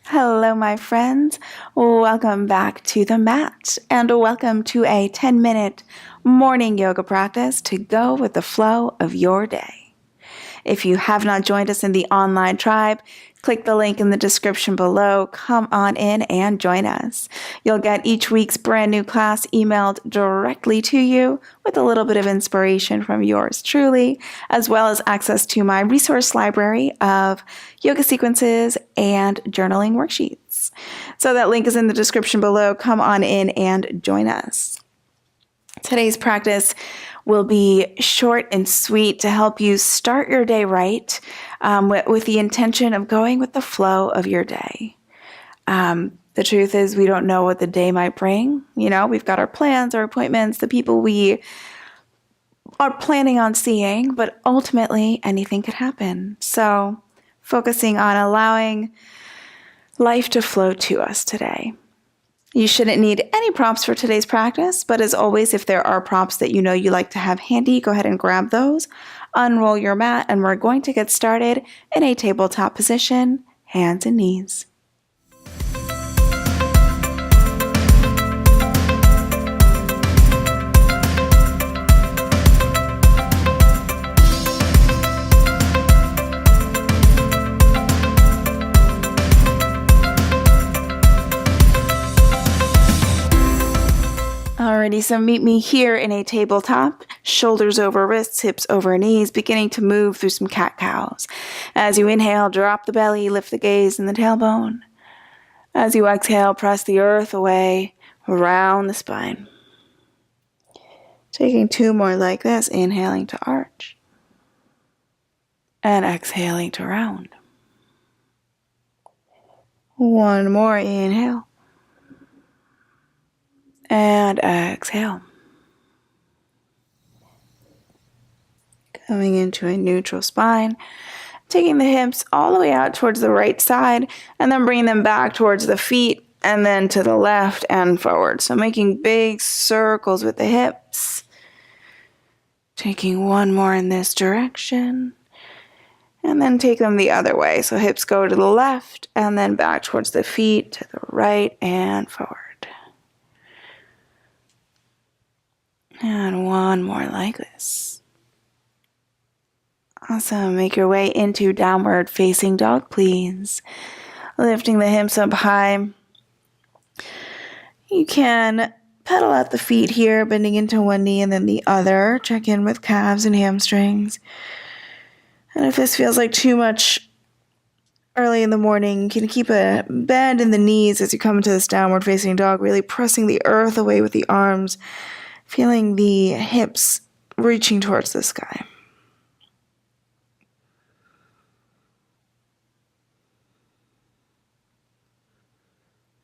Hello, my friends. Welcome back to the mat, and welcome to a 10-minute morning yoga practice to go with the flow of your day. If you have not joined us in the online tribe, click the link in the description below. Come on in and join us. You'll get each week's brand new class emailed directly to you with a little bit of inspiration from yours truly, as well as access to my resource library of yoga sequences and journaling worksheets. So that link is in the description below. Come on in and join us. Today's practice will be short and sweet to help you start your day right with the intention of going with the flow of your day. The truth is we don't know what the day might bring. We've got our plans, our appointments, the people we are planning on seeing, but ultimately anything could happen. So focusing on allowing life to flow to us today. You shouldn't need any prompts for today's practice, but as always, if there are prompts that you know you like to have handy, go ahead and grab those, unroll your mat, and we're going to get started in a tabletop position, hands and knees. Alrighty, so meet me here in a tabletop, shoulders over wrists, hips over knees, beginning to move through some cat-cows. As you inhale, drop the belly, lift the gaze and the tailbone. As you exhale, press the earth away, around the spine. Taking two more like this, inhaling to arch. And exhaling to round. One more, inhale. And exhale. Coming into a neutral spine. Taking the hips all the way out towards the right side and then bringing them back towards the feet and then to the left and forward. So making big circles with the hips. Taking one more in this direction. And then take them the other way. So hips go to the left and then back towards the feet, to the right and forward. And one more like this. Awesome. Make your way into downward facing dog, please. Lifting the hips up high. You can pedal out the feet here, bending into one knee and then the other. Check in with calves and hamstrings. And if this feels like too much early in the morning, you can keep a bend in the knees as you come into this downward facing dog, really pressing the earth away with the arms. Feeling the hips reaching towards the sky.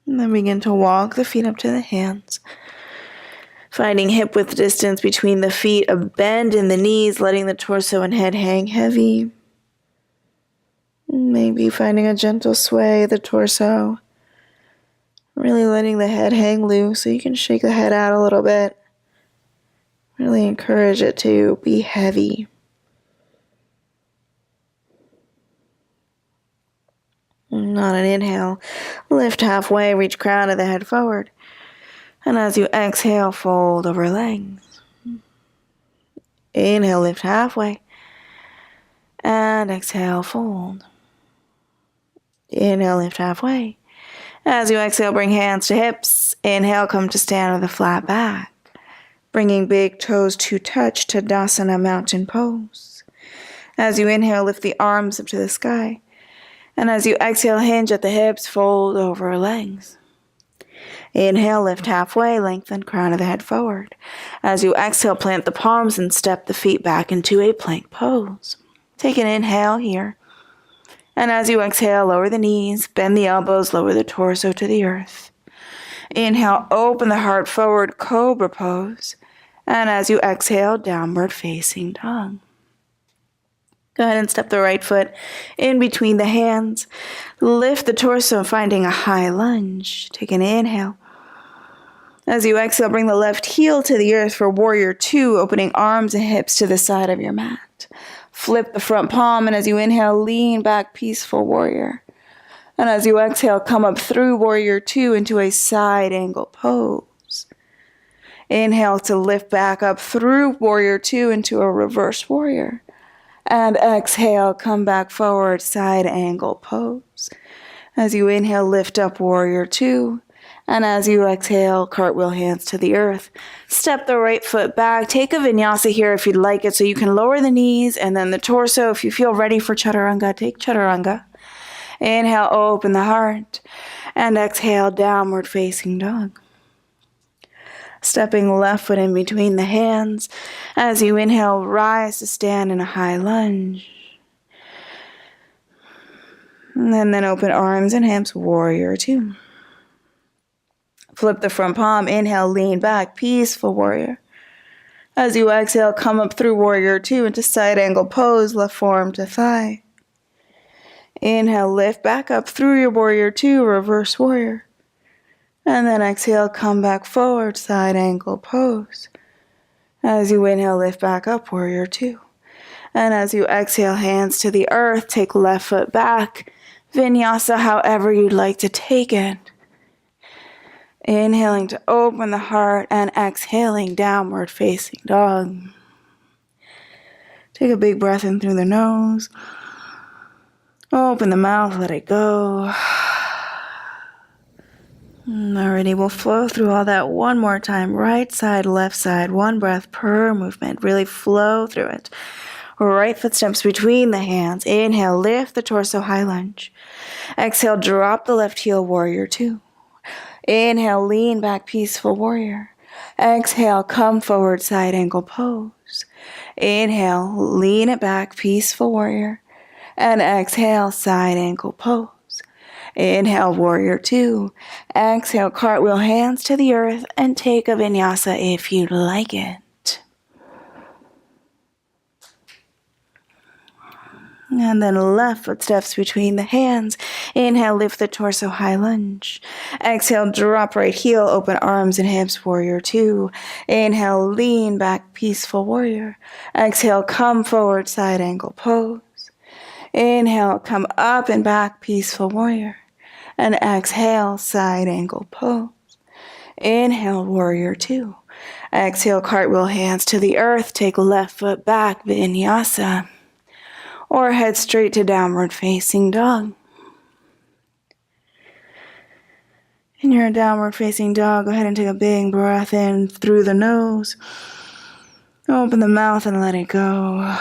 And then begin to walk the feet up to the hands. Finding hip width distance between the feet, a bend in the knees, letting the torso and head hang heavy. Maybe finding a gentle sway of the torso. Really letting the head hang loose so you can shake the head out a little bit. Really encourage it to be heavy. And on an inhale, lift halfway, reach crown of the head forward. And as you exhale, fold over legs. Inhale, lift halfway. And exhale, fold. Inhale, lift halfway. As you exhale, bring hands to hips. Inhale, come to stand with a flat back. Bringing big toes to touch, Tadasana, mountain pose. As you inhale, lift the arms up to the sky. And as you exhale, hinge at the hips, fold over legs. Inhale, lift halfway, lengthen crown of the head forward. As you exhale, plant the palms and step the feet back into a plank pose. Take an inhale here. And as you exhale, lower the knees, bend the elbows, lower the torso to the earth. Inhale, open the heart forward, cobra pose. And as you exhale, downward facing dog. Go ahead and step the right foot in between the hands. Lift the torso, finding a high lunge. Take an inhale. As you exhale, bring the left heel to the earth for warrior two, opening arms and hips to the side of your mat. Flip the front palm, and as you inhale, lean back, peaceful warrior. And as you exhale, come up through warrior two into a side angle pose. Inhale to lift back up through warrior two into a reverse warrior. And exhale, come back forward, side angle pose. As you inhale, lift up warrior two. And as you exhale, cartwheel hands to the earth. Step the right foot back. Take a vinyasa here if you'd like it, so you can lower the knees and then the torso. If you feel ready for chaturanga, take chaturanga. Inhale, open the heart. And exhale, downward facing dog. Stepping left foot in between the hands. As you inhale, rise to stand in a high lunge. And then open arms and hips, warrior two. Flip the front palm, inhale, lean back, peaceful warrior. As you exhale, come up through warrior two into side angle pose, left forearm to thigh. Inhale, lift back up through your warrior two, reverse warrior. And then exhale, come back forward, side angle pose. As you inhale, lift back up, warrior two. And as you exhale, hands to the earth, take left foot back. Vinyasa, however you'd like to take it. Inhaling to open the heart and exhaling, downward facing dog. Take a big breath in through the nose. Open the mouth, let it go. Alrighty, we'll flow through all that one more time. Right side, left side, one breath per movement. Really flow through it. Right footsteps between the hands. Inhale, lift the torso, high lunge. Exhale, drop the left heel, warrior two. Inhale, lean back, peaceful warrior. Exhale, come forward, side angle pose. Inhale, lean it back, peaceful warrior. And exhale, side ankle pose. Inhale, warrior two. Exhale, cartwheel hands to the earth and take a vinyasa if you'd like it. And then left footsteps between the hands. Inhale, lift the torso, high lunge. Exhale, drop right heel, open arms and hips, warrior two. Inhale, lean back, peaceful warrior. Exhale, come forward, side angle pose. Inhale, come up and back, peaceful warrior. And exhale, side angle pose. Inhale, warrior two. Exhale, cartwheel hands to the earth. Take left foot back, vinyasa. Or head straight to downward facing dog. In your downward facing dog, go ahead and take a big breath in through the nose. Open the mouth and let it go.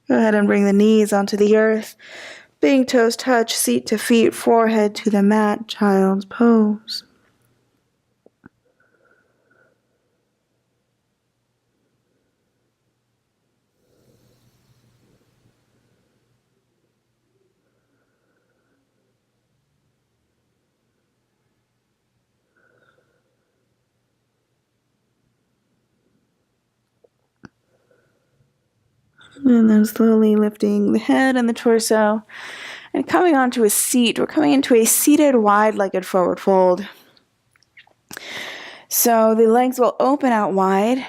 Go ahead and bring the knees onto the earth. Big toes touch, seat to feet, forehead to the mat, child's pose. And then slowly lifting the head and the torso and coming onto a seat. We're coming into a seated wide-legged forward fold. So the legs will open out wide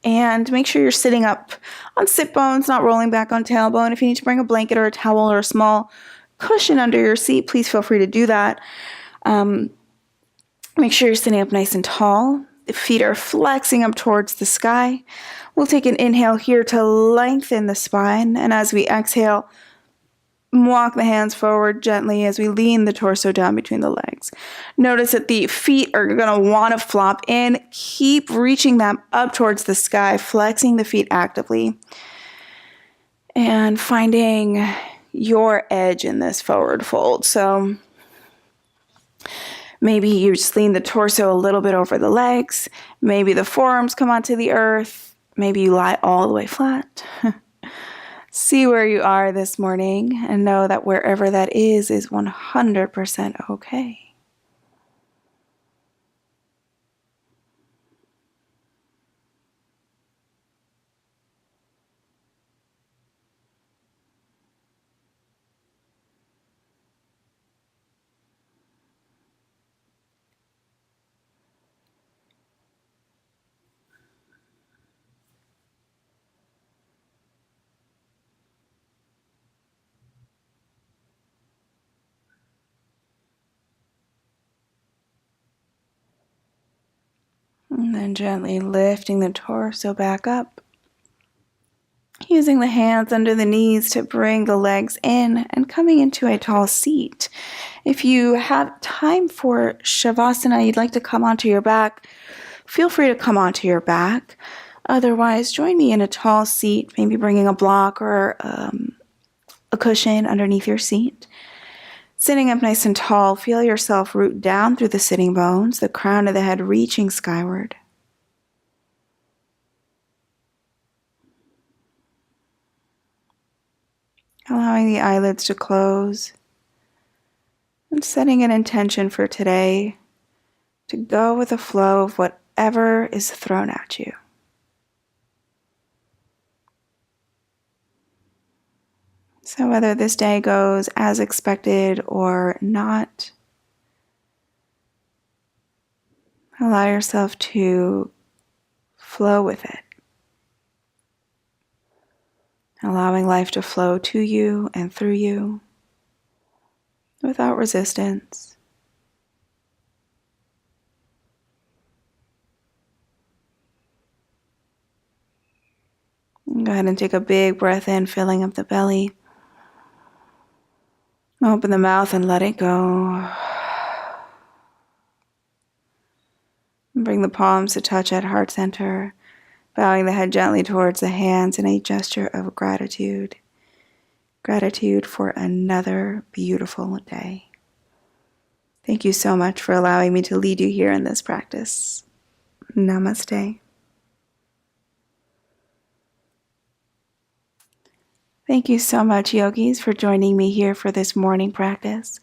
and make sure you're sitting up on sit bones, not rolling back on tailbone. If you need to bring a blanket or a towel or a small cushion under your seat, please feel free to do that. Make sure you're sitting up nice and tall. The feet are flexing up towards the sky. We'll take an inhale here to lengthen the spine. And as we exhale, walk the hands forward gently as we lean the torso down between the legs. Notice that the feet are going to want to flop in. Keep reaching them up towards the sky, flexing the feet actively. And finding your edge in this forward fold. So maybe you just lean the torso a little bit over the legs. Maybe the forearms come onto the earth. Maybe you lie all the way flat. See where you are this morning and know that wherever that is 100% okay. And then gently lifting the torso back up. Using the hands under the knees to bring the legs in and coming into a tall seat. If you have time for Savasana, you'd like to come onto your back, feel free to come onto your back. Otherwise, join me in a tall seat, maybe bringing a block or a cushion underneath your seat. Sitting up nice and tall, feel yourself root down through the sitting bones, the crown of the head reaching skyward. Allowing the eyelids to close and setting an intention for today to go with the flow of whatever is thrown at you. So whether this day goes as expected or not, allow yourself to flow with it. Allowing life to flow to you and through you without resistance. Go ahead and take a big breath in, filling up the belly. Open the mouth and let it go. Bring the palms to touch at heart center, bowing the head gently towards the hands in a gesture of gratitude. Gratitude for another beautiful day. Thank you so much for allowing me to lead you here in this practice. Namaste. Thank you so much, yogis, for joining me here for this morning practice.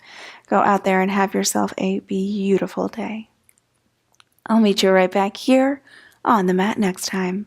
Go out there and have yourself a beautiful day. I'll meet you right back here on the mat next time.